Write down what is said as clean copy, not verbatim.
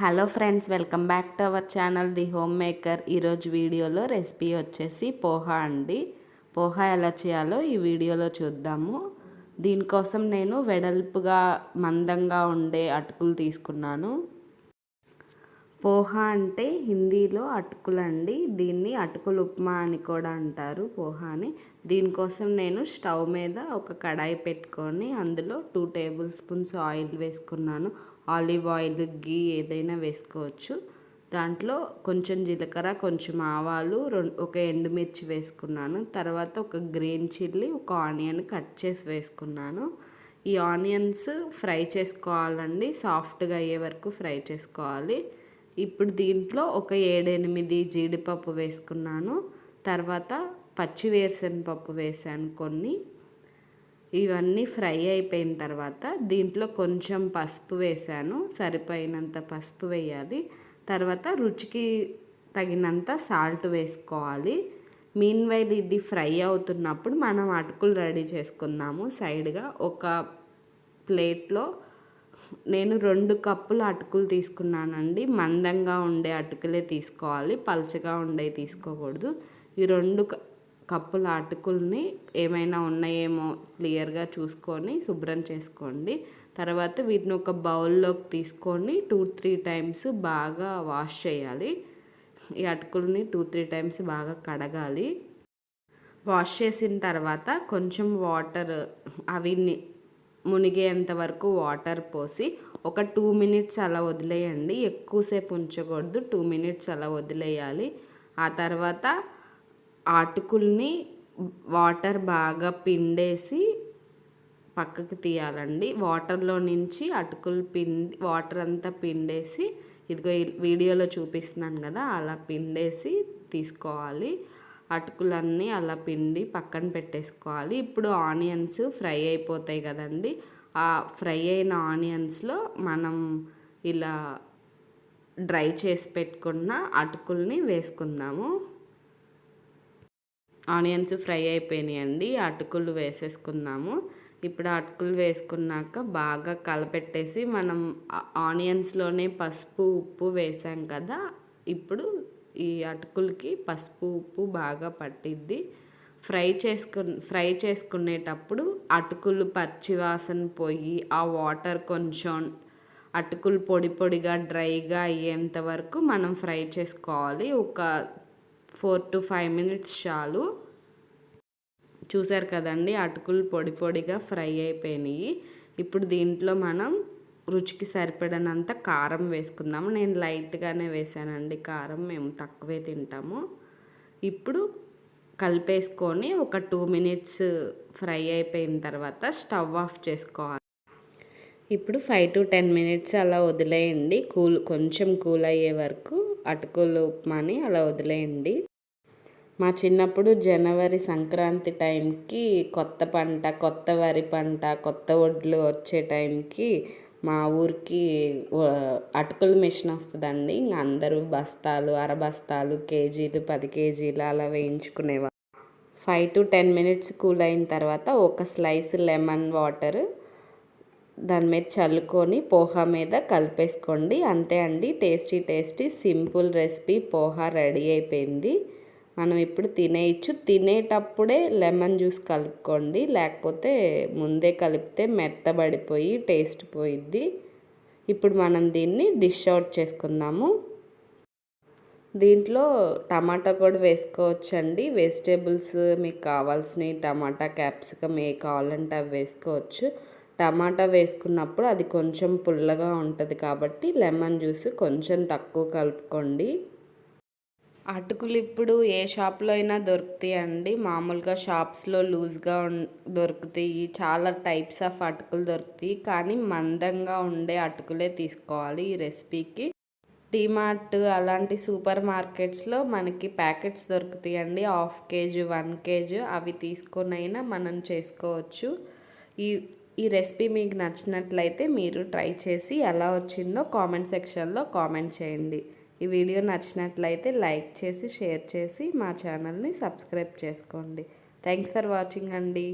Hello friends, welcome back to our channel the home maker. ఈరోజు వీడియోలో recipe వచ్చేసి పోహా అండి. పోహా ఎలా చేయాలో ఈ వీడియోలో చూద్దాము. దీనికోసం నేను వెడల్పుగా మందంగా ఉండే అటుకులు తీసుకున్నాను. పోహా అంటే హిందీలో అటుకులండి. దీన్ని అటుకులు ఉప్మా అని కూడా అంటారు పోహాని. దీనికోసం నేను స్టవ్ మీద ఒక కడాయి పెట్టుకొని అందులో 2 టేబుల్ స్పూన్స్ ఆయిల్ వేసుకున్నాను. ఆలివ్ ఆయిల్, గీ ఏదైనా వేసుకోవచ్చు. దాంట్లో కొంచెం జీలకర్ర, కొంచెం ఆవాలు, ఒక ఎండుమిర్చి వేసుకున్నాను. తర్వాత ఒక గ్రీన్ చిల్లీ, ఒక ఆనియన్ కట్ చేసి వేసుకున్నాను. ఈ ఆనియన్స్ ఫ్రై చేసుకోవాలండి, సాఫ్ట్గా అయ్యే వరకు ఫ్రై చేసుకోవాలి. ఇప్పుడు దీంట్లో ఒక 7-8 జీడిపప్పు వేసుకున్నాను. తర్వాత పచ్చి వేరుశనగపప్పు వేసాను కొన్ని. ఇవన్నీ ఫ్రై అయిపోయిన తర్వాత దీంట్లో కొంచెం పసుపు వేసాను, సరిపోయినంత పసుపు వేయాలి. తర్వాత రుచికి తగినంత సాల్ట్ వేసుకోవాలి. మీన్వైల్ ఇది ఫ్రై అవుతున్నప్పుడు మనం అటుకులు రెడీ చేసుకుందాము. సైడ్గా ఒక ప్లేట్లో నేను 2 కప్పుల అటుకులు తీసుకున్నానండి. మందంగా ఉండే అటుకులే తీసుకోవాలి, పల్చగా ఉండే తీసుకోకూడదు. ఈ 2 కప్పుల అటుకుల్ని ఏమైనా ఉన్నాయేమో క్లియర్గా చూసుకొని శుభ్రం చేసుకోండి. తర్వాత వీటిని ఒక బౌల్లోకి తీసుకొని 2-3 టైమ్స్ బాగా వాష్ చేయాలి. ఈ అటుకుల్ని 2-3 టైమ్స్ బాగా కడగాలి. వాష్ చేసిన తర్వాత కొంచెం వాటర్ అవి మునిగేంత వరకు వాటర్ పోసి ఒక 2 మినిట్స్ అలా వదిలేయండి. ఎక్కువసేపు ఉంచకూడదు, 2 మినిట్స్ అలా వదిలేయాలి. ఆ తర్వాత అటుకుల్ని వాటర్ బాగా పిండేసి పక్కకు తీయాలండి. వాటర్లో నుంచి అటుకులు వాటర్ అంతా పిండేసి, ఇదిగో వీడియోలో చూపిస్తున్నాను కదా, అలా పిండేసి తీసుకోవాలి. అటుకులన్నీ అలా పిండి పక్కన పెట్టేసుకోవాలి. ఇప్పుడు ఆనియన్స్ ఫ్రై అయిపోతాయి కదండి. ఆ ఫ్రై అయిన ఆనియన్స్లో మనం ఇలా డ్రై చేసి పెట్టుకున్న అటుకుల్ని వేసుకుందాము. ఆనియన్స్ ఫ్రై అయిపోయినాయండి, అటుకులు వేసేసుకుందాము. ఇప్పుడు అటుకులు వేసుకున్నాక బాగా కలపెట్టేసి, మనం ఆనియన్స్లోనే పసుపు ఉప్పు వేసాం కదా, ఇప్పుడు ఈ అటుకులకి పసుపు ఉప్పు బాగా పట్టిద్ది. ఫ్రై చేసుకునేటప్పుడు అటుకులు పచ్చివాసన పోయి ఆ వాటర్ కొంచెం అటుకులు పొడి పొడిగా డ్రైగా అయ్యేంత వరకు మనం ఫ్రై చేసుకోవాలి. ఒక 4-5 మినిట్స్ చాలు. చూసారు కదండి, అటుకులు పొడి పొడిగా ఫ్రై అయిపోయినాయి. ఇప్పుడు దీంట్లో మనం రుచికి సరిపడినంత కారం వేసుకుందాము. నేను లైట్గానే వేసానండి కారం, మేము తక్కువే తింటాము. ఇప్పుడు కలిపేసుకొని ఒక 2 మినిట్స్ ఫ్రై అయిపోయిన తర్వాత స్టవ్ ఆఫ్ చేసుకోవాలి. ఇప్పుడు 5-10 మినిట్స్ అలా వదిలేయండి, కొంచెం కూల్ అయ్యే వరకు అటుకులు ఉప్మాని అలా వదిలేయండి. మా చిన్నప్పుడు జనవరి సంక్రాంతి టైంకి కొత్త పంట, కొత్త వరి పంట, కొత్త వడ్లు వచ్చే టైంకి మా ఊరికి అటుకుల మిషన్ వస్తుందండి. ఇంక అందరూ బస్తాలు, అరబస్తాలు, కేజీలు, 10 కేజీలు అలా వేయించుకునేవారు. 5-10 మినిట్స్ కూల్ అయిన తర్వాత ఒక స్లైస్ లెమన్ వాటర్ దాని మీద చల్లుకొని పోహా మీద కలిపేసుకోండి. అంతే అండి, tasty simple recipe poha ready అయిపోయింది. మనం ఇప్పుడు తినేయచ్చు. తినేటప్పుడే లెమన్ జ్యూస్ కలుపుకోండి, లేకపోతే ముందే కలిపితే మెత్తబడిపోయి టేస్ట్ పోయిద్ది. ఇప్పుడు మనం దీన్ని డిష్ అవుట్ చేసుకుందాము. దీంట్లో టమాటా కూడా వేసుకోవచ్చండి. వెజిటేబుల్స్ మీకు కావాల్సినవి టమాటా, క్యాప్సికమ్ ఏ కావాలంటే అవి వేసుకోవచ్చు. టమాటా వేసుకున్నప్పుడు అది కొంచెం పుల్లగా ఉంటుంది కాబట్టి లెమన్ జ్యూస్ కొంచెం తక్కువ కలుపుకోండి. అటుకులు ఇప్పుడు ఏ షాప్లో అయినా దొరుకుతాయండి. మామూలుగా షాప్స్లో లూజ్గా దొరుకుతాయి. చాలా టైప్స్ ఆఫ్ అటుకులు దొరుకుతాయి, కానీ మందంగా ఉండే అటుకులే తీసుకోవాలి ఈ రెసిపీకి. డిమార్ట్ అలాంటి సూపర్ మార్కెట్స్లో మనకి ప్యాకెట్స్ దొరుకుతాయండి, 1/2 కేజీ 1 కేజీ. అవి తీసుకొనైనా మనం చేసుకోవచ్చు. ఈ రెసిపీ మీకు నచ్చినట్లయితే మీరు ట్రై చేసి ఎలా వచ్చిందో కామెంట్ సెక్షన్లో కామెంట్ చేయండి. ఈ వీడియో నచ్చినట్లయితే లైక్ చేసి, షేర్ చేసి మా ఛానల్ని సబ్స్క్రైబ్ చేసుకోండి. థ్యాంక్స్ ఫర్ వాచింగ్ అండి.